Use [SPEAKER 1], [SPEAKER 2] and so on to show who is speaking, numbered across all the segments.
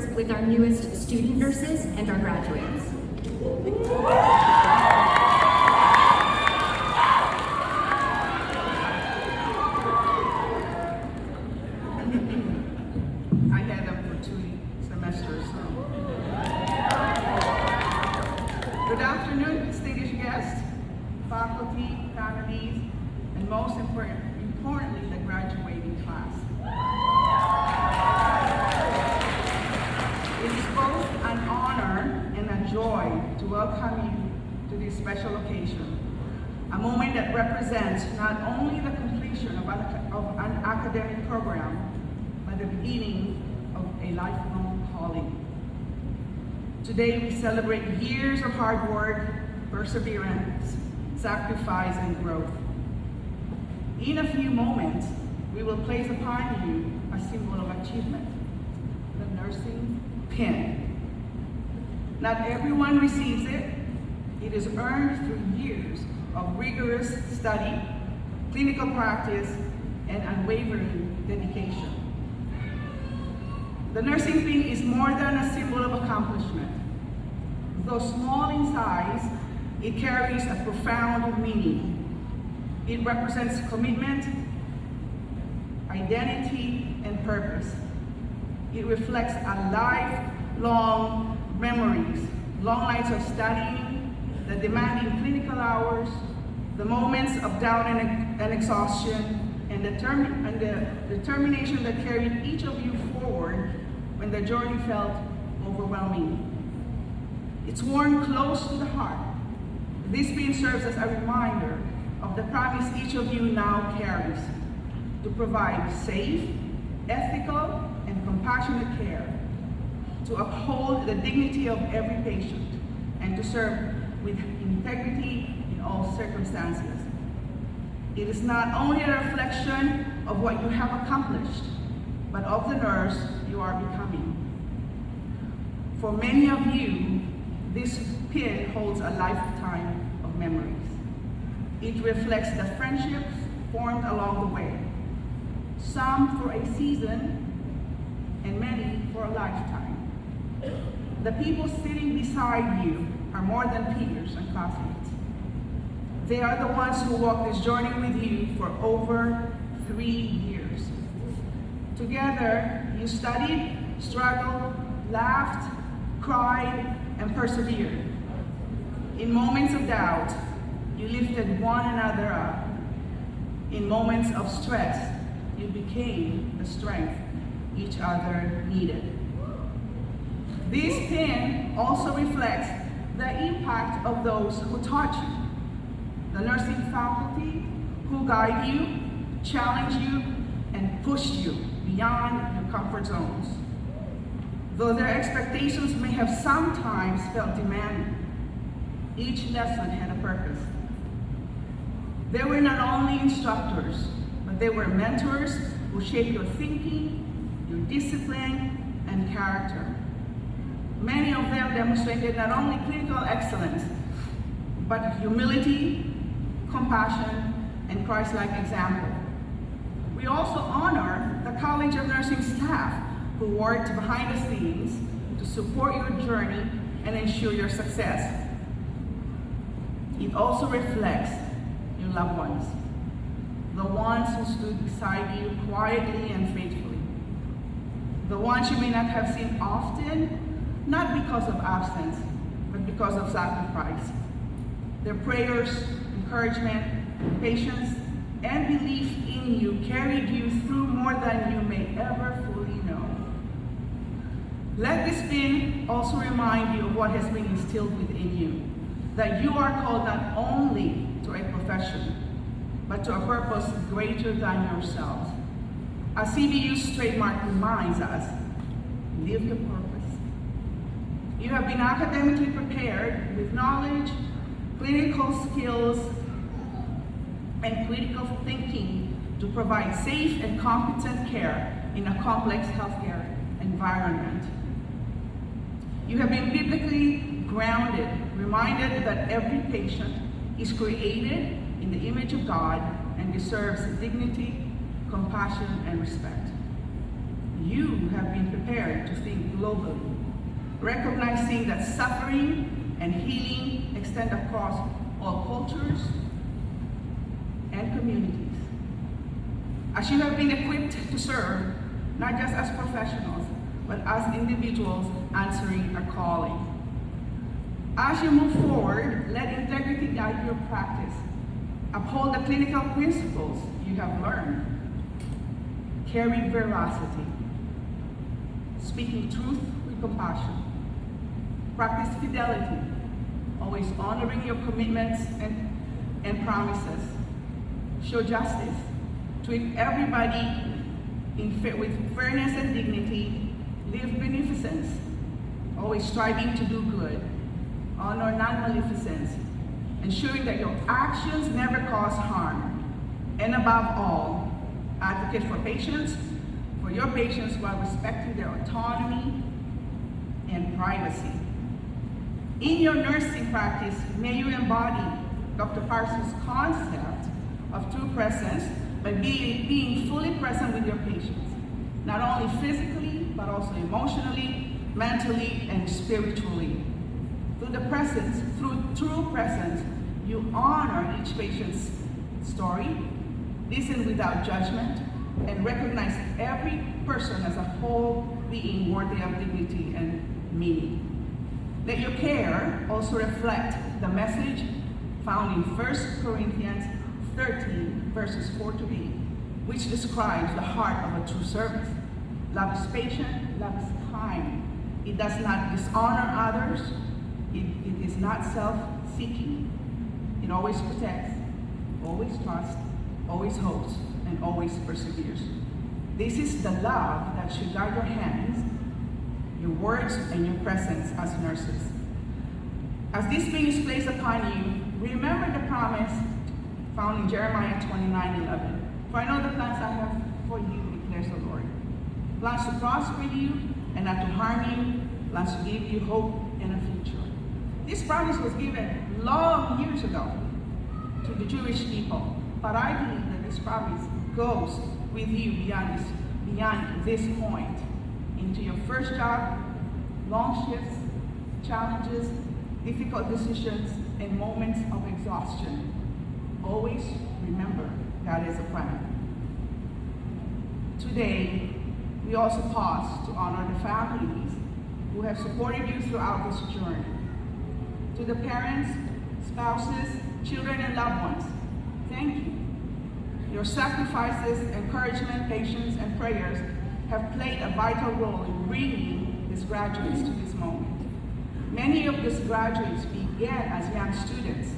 [SPEAKER 1] with our newest student nurses and our graduates.
[SPEAKER 2] I had them for 2 semesters. Good afternoon, distinguished guests, faculty, families, and most importantly, the graduating class. It is both an honor and a joy to welcome you to this special occasion, a moment that represents not only the completion of an academic program, but the beginning of a lifelong calling. Today we celebrate years of hard work, perseverance, sacrifice, and growth. In a few moments, we will place upon you a symbol of achievement, the nursing pin. Not everyone receives it. It is earned through years of rigorous study, clinical practice, and unwavering dedication. The nursing pin is more than a symbol of accomplishment. Though small in size, it carries a profound meaning. It represents commitment, identity, and purpose. It reflects a lifelong memories, long nights of studying, the demanding clinical hours, the moments of doubt and exhaustion, and the determination that carried each of you forward when the journey felt overwhelming. It's worn close to the heart. This pin serves as a reminder of the promise each of you now carries to provide safe, ethical, and compassionate care, to uphold the dignity of every patient, and to serve with integrity in all circumstances. It is not only a reflection of what you have accomplished, but of the nurse you are becoming. For many of you, this pin holds a lifetime of memories. It reflects the friendships formed along the way, some for a season and many for a lifetime. The people sitting beside you are more than peers and classmates. They are the ones who walked this journey with you for over 3 years. Together, you studied, struggled, laughed, cried, and persevered. In moments of doubt, you lifted one another up. In moments of stress, you became the strength each other needed. This pin also reflects the impact of those who taught you, the nursing faculty who guide you, challenge you, and push you beyond your comfort zones. Though their expectations may have sometimes felt demanding, each lesson had a purpose. They were not only instructors, but they were mentors who shaped your thinking, your discipline, and character. Many of them demonstrated not only clinical excellence, but humility, compassion, and Christ-like example. We also honor the College of Nursing staff who worked behind the scenes to support your journey and ensure your success. It also reflects your loved ones, the ones who stood beside you quietly and faithfully, the ones you may not have seen often, not because of absence, but because of sacrifice. Their prayers, encouragement, patience, and belief in you carried you through more than you may ever fully know. Let this pin also remind you of what has been instilled within you, that you are called not only to a profession, but to a purpose greater than yourselves. As CBU's trademark reminds us, live your purpose. You have been academically prepared with knowledge, clinical skills, and critical thinking to provide safe and competent care in a complex healthcare environment. You have been biblically grounded, reminded that every patient is created in the image of God and deserves dignity, compassion, and respect. you have been prepared to think globally, recognizing that suffering and healing extend across all cultures and communities. As you have been equipped to serve, not just as professionals, but as individuals answering a calling. As you move forward, let integrity guide your practice. Uphold the clinical principles you have learned. Carry veracity. Speaking truth with compassion. Practice fidelity, always honoring your commitments and promises. Show justice. Treat everybody with fairness and dignity. Live beneficence, always striving to do good. Honor non-maleficence, ensuring that your actions never cause harm. And above all, advocate for your patients while respecting their autonomy and privacy. In your nursing practice, may you embody Dr. Parsons' concept of true presence by being fully present with your patients, not only physically, but also emotionally, mentally, and spiritually. Through true presence, you honor each patient's story, listen without judgment, and recognize every person as a whole being worthy of dignity and meaning. Let your care also reflect the message found in 1 Corinthians 13, verses 4 to 8, which describes the heart of a true servant. Love is patient, love is kind. It does not dishonor others. It is not self-seeking. It always protects, always trusts, always hopes, and always perseveres. This is the love that should guide your hands, your words, and your presence as nurses. As this being is placed upon you, remember the promise found in Jeremiah 29:11. For I know the plans I have for you, declares the Lord. Plans to prosper you and not to harm you, plans to give you hope and a future. This promise was given long years ago to the Jewish people, but I believe that this promise goes with you beyond this point, into your first job, long shifts, challenges, difficult decisions, and moments of exhaustion. Always remember, God is a plan. Today, we also pause to honor the families who have supported you throughout this journey. To the parents, spouses, children, and loved ones, thank you. Your sacrifices, encouragement, patience, and prayers have played a vital role in bringing these graduates to this moment. Many of these graduates began as young students,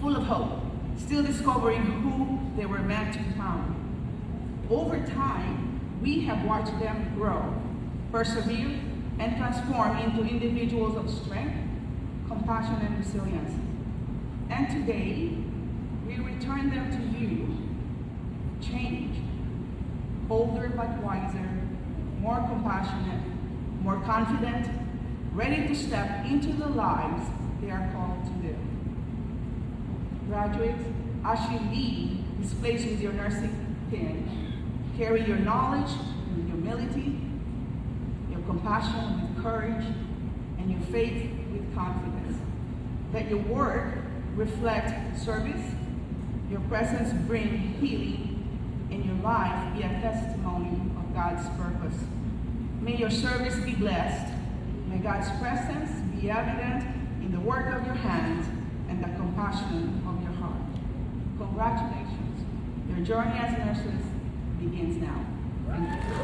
[SPEAKER 2] full of hope, still discovering who they were meant to become. Over time, we have watched them grow, persevere, and transform into individuals of strength, compassion, and resilience. And today, we return them to you, changed, older but wiser, more compassionate, more confident, ready to step into the lives they are called to live. Graduates, as you leave this place with your nursing pin, carry your knowledge with humility, your compassion with courage, and your faith with confidence. Let your work reflect service, your presence bring healing, and your life be a testimony of God's purpose. May your service be blessed. May God's presence be evident in the work of your hands and the compassion of your heart. Congratulations. Your journey as nurses begins now. Thank you.